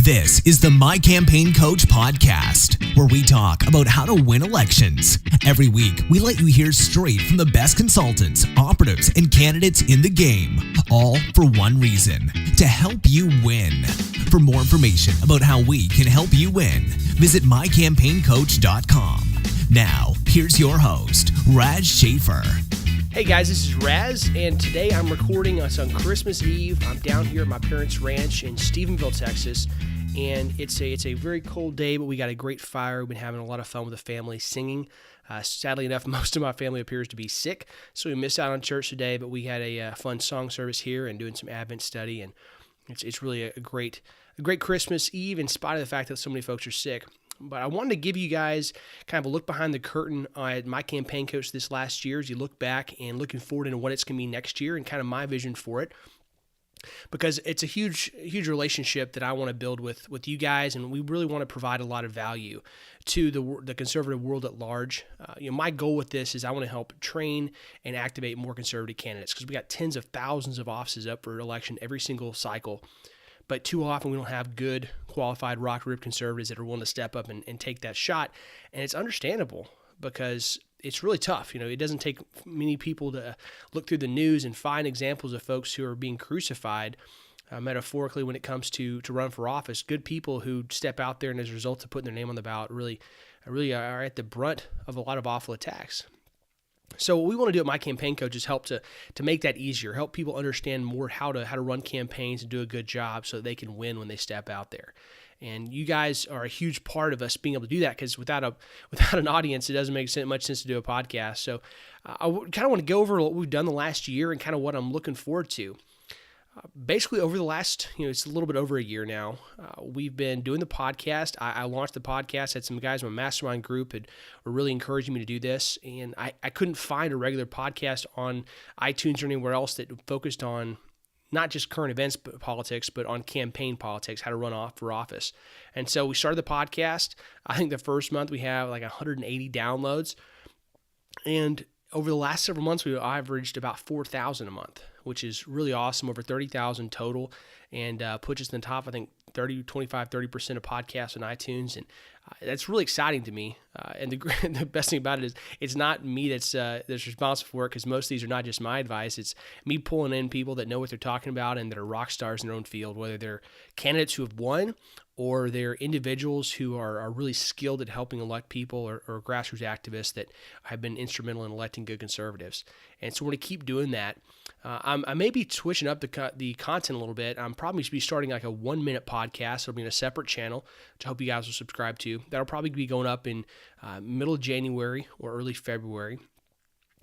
This is the My Campaign Coach podcast, where we talk about how to win elections. Every week, we let you hear straight from the best consultants, operatives, and candidates in the game, all for one reason: to help you win. For more information about how we can help you win, visit mycampaigncoach.com. Now, here's your host, Raz Schaefer. Hey guys, this is Raz, and today I'm recording us on Christmas Eve. I'm down here at my parents' ranch in Stephenville, Texas, and it's a very cold day, but we got a great fire. We've been having a lot of fun with the family singing. Sadly enough, most of my family appears to be sick, so we missed out on church today, but we had a fun song service here and doing some Advent study, and it's really a great Christmas Eve in spite of the fact that so many folks are sick. But I wanted to give you guys kind of a look behind the curtain at My Campaign Coach this last year as you look back and looking forward into what it's going to be next year and kind of my vision for it. Because it's a huge relationship that I want to build with you guys, and we really want to provide a lot of value to the conservative world at large. My goal with this is I want to help train and activate more conservative candidates because we got tens of thousands of offices up for election every single cycle. But too often we don't have good, qualified, rock-ribbed conservatives that are willing to step up and take that shot. And it's understandable because it's really tough. It doesn't take many people to look through the news and find examples of folks who are being crucified, metaphorically, when it comes to run for office. Good people who step out there and as a result of putting their name on the ballot really are at the brunt of a lot of awful attacks. So what we want to do at My Campaign Coach is help to make that easier, help people understand more how to run campaigns and do a good job so that they can win when they step out there. And you guys are a huge part of us being able to do that because without an audience, it doesn't make much sense to do a podcast. So I kind of want to go over what we've done the last year and kind of what I'm looking forward to. Basically, over the last, it's a little bit over a year now, we've been doing the podcast. I launched the podcast, had some guys in my mastermind group who were really encouraging me to do this, and I couldn't find a regular podcast on iTunes or anywhere else that focused on not just current events politics, but on campaign politics, how to run for office. And so we started the podcast. I think the first month we have like 180 downloads, and over the last several months, we've averaged about 4,000 a month, which is really awesome, over 30,000 total, and puts us in the top, I think, 30% of podcasts on iTunes, and that's really exciting to me. And the best thing about it is it's not me that's responsible for it, because most of these are not just my advice. It's me pulling in people that know what they're talking about and that are rock stars in their own field, whether they're candidates who have won or they're individuals who are really skilled at helping elect people or grassroots activists that have been instrumental in electing good conservatives. And so we're going to keep doing that. I may be switching up the content a little bit. I'm probably going to be starting like a 1-minute podcast. It'll be in a separate channel, which I hope you guys will subscribe to. That'll probably be going up in middle of January or early February.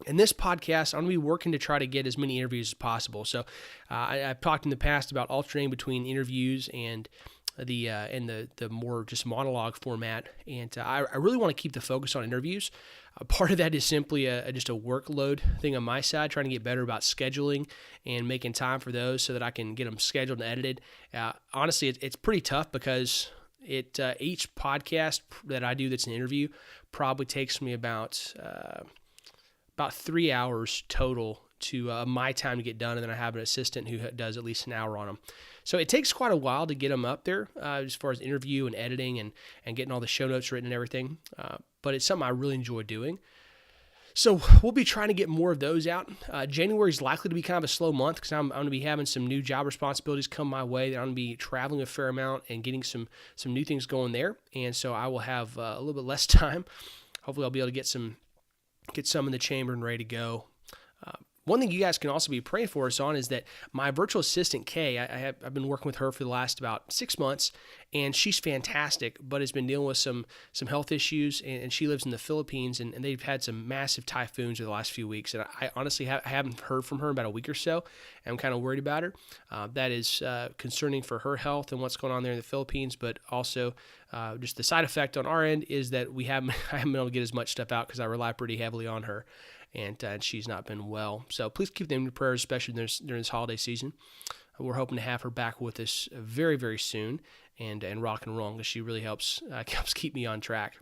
In this podcast, I'm going to be working to try to get as many interviews as possible. So I've talked in the past about alternating between interviews and the more just monologue format, and I really want to keep the focus on interviews. Part of that is simply just a workload thing on my side, trying to get better about scheduling and making time for those so that I can get them scheduled and edited. Honestly, it's pretty tough because each podcast that I do that's an interview probably takes me about 3 hours total to my time to get done, and then I have an assistant who does at least an hour on them. So it takes quite a while to get them up there as far as interview and editing and getting all the show notes written and everything, but it's something I really enjoy doing. So we'll be trying to get more of those out. January is likely to be kind of a slow month because I'm going to be having some new job responsibilities come my way. That I'm going to be traveling a fair amount and getting some new things going there, and so I will have a little bit less time. Hopefully I'll be able to get some in the chamber and ready to go. One thing you guys can also be praying for us on is that my virtual assistant, Kay, I've been working with her for the last about 6 months, and she's fantastic, but has been dealing with some health issues, and she lives in the Philippines, and they've had some massive typhoons over the last few weeks, and I honestly haven't heard from her in about a week or so, and I'm kind of worried about her. That is concerning for her health and what's going on there in the Philippines, but also just the side effect on our end is that I haven't been able to get as much stuff out because I rely pretty heavily on her. And she's not been well. So please keep them in prayers, especially during this holiday season. We're hoping to have her back with us very, very soon and rock and roll, because she really helps keep me on track.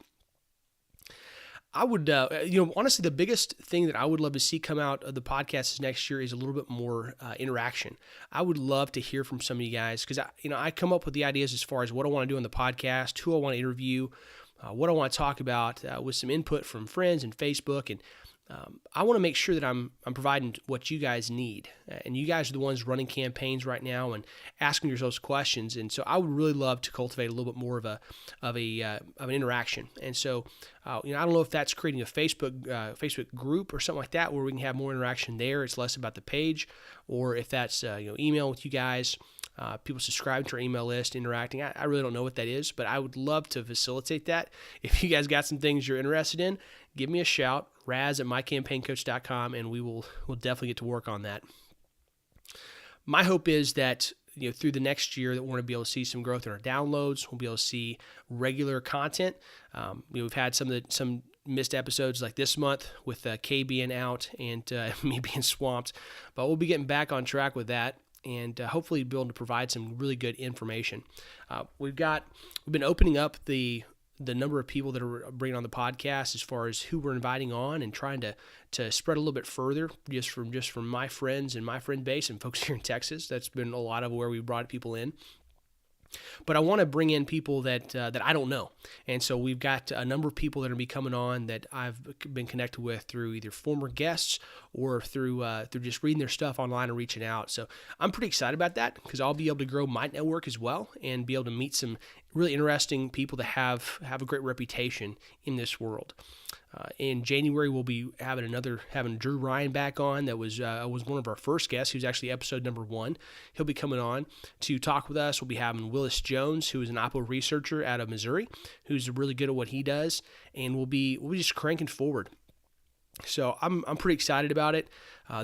I would, honestly, the biggest thing that I would love to see come out of the podcast next year is a little bit more interaction. I would love to hear from some of you guys because I come up with the ideas as far as what I want to do on the podcast, who I want to interview, what I want to talk about with some input from friends and Facebook, and I want to make sure that I'm providing what you guys need, and you guys are the ones running campaigns right now and asking yourselves questions. And so I would really love to cultivate a little bit more of an interaction. And so I don't know if that's creating a Facebook group or something like that where we can have more interaction there. It's less about the page, or if that's email with you guys. People subscribing to our email list, interacting. I really don't know what that is, but I would love to facilitate that. If you guys got some things you're interested in, give me a shout, raz@mycampaigncoach.com, and we'll definitely get to work on that. My hope is that through the next year that we're going to be able to see some growth in our downloads. We'll be able to see regular content. We've had some missed episodes like this month with Kay being out and me being swamped, but we'll be getting back on track with that. And hopefully be able to provide some really good information. We've been opening up the number of people that are bringing on the podcast as far as who we're inviting on, and trying to spread a little bit further just from my friends and my friend base and folks here in Texas. That's been a lot of where we brought people in. But I want to bring in people that I don't know. And so we've got a number of people that are going to be coming on that I've been connected with through either former guests or through just reading their stuff online and reaching out. So I'm pretty excited about that because I'll be able to grow my network as well and be able to meet some really interesting people that have a great reputation in this world. In January, we'll be having Drew Ryan back on. That was one of our first guests. He was actually episode number 1. He'll be coming on to talk with us. We'll be having Willis Jones, who is an Oppo researcher out of Missouri, who's really good at what he does, and we'll be just cranking forward. So I'm pretty excited about it.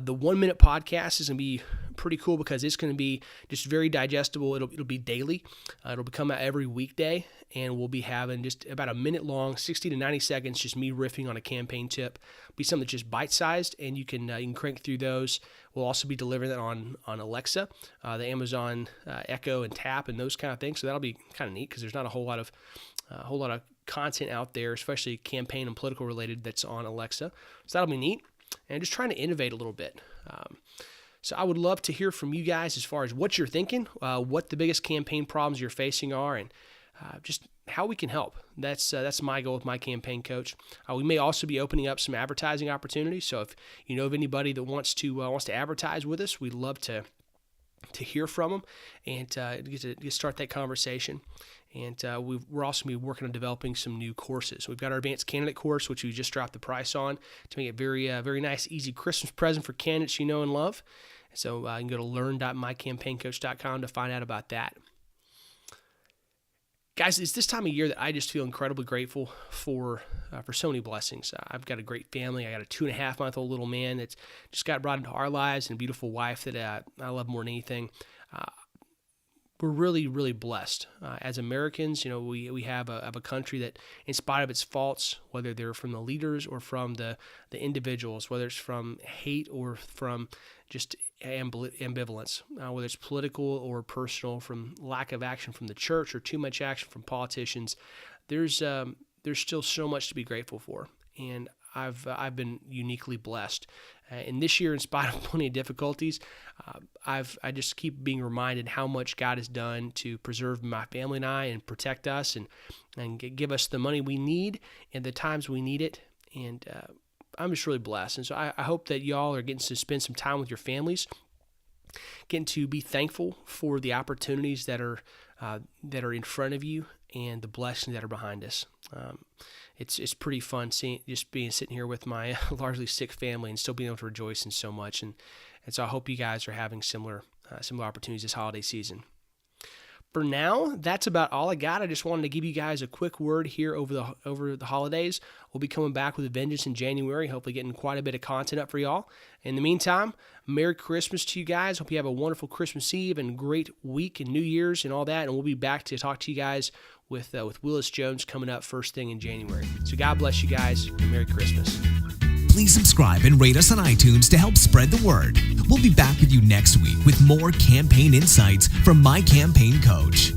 The 1 minute podcast is going to be pretty cool because it's going to be just very digestible. It'll be daily. It'll come out every weekday, and we'll be having just about a minute long, 60 to 90 seconds, just me riffing on a campaign tip. It'll be something that's just bite-sized, and you can crank through those. We'll also be delivering that on Alexa, the Amazon Echo and Tap and those kind of things. So that'll be kind of neat because there's not a whole lot of content out there, especially campaign and political related, that's on Alexa. So that'll be neat. And just trying to innovate a little bit. So I would love to hear from you guys as far as what you're thinking, what the biggest campaign problems you're facing are, and just how we can help. That's my goal with My Campaign Coach. We may also be opening up some advertising opportunities. So if you know of anybody that wants to advertise with us, we'd love to hear from them and get to start that conversation. And we're also going to be working on developing some new courses. We've got our advanced candidate course, which we just dropped the price on to make it very nice, easy Christmas present for candidates you know and love. So you can go to learn.mycampaigncoach.com to find out about that. Guys, it's this time of year that I just feel incredibly grateful for so many blessings. I've got a great family. I got a 2.5-month-old little man that's just got brought into our lives, and a beautiful wife that I love more than anything. We're really blessed. As Americans, we have a country that, in spite of its faults, whether they're from the leaders or from the individuals, whether it's from hate or from just ambivalence, whether it's political or personal, from lack of action from the church or too much action from politicians, there's still so much to be grateful for. And I've been uniquely blessed. And this year, in spite of plenty of difficulties, I just keep being reminded how much God has done to preserve my family and I and protect us and give us the money we need and the times we need it. And I'm just really blessed. And so I hope that y'all are getting to spend some time with your families, getting to be thankful for the opportunities that are in front of you and the blessings that are behind us. It's pretty fun sitting here with my largely sick family and still being able to rejoice in so much. And so I hope you guys are having similar opportunities this holiday season. For now, that's about all I got. I just wanted to give you guys a quick word here over the holidays. We'll be coming back with a vengeance in January, hopefully getting quite a bit of content up for y'all. In the meantime, Merry Christmas to you guys. Hope you have a wonderful Christmas Eve and great week and New Year's and all that. And we'll be back to talk to you guys with Willis Jones coming up first thing in January. So God bless you guys, and Merry Christmas. Please subscribe and rate us on iTunes to help spread the word. We'll be back with you next week with more campaign insights from My Campaign Coach.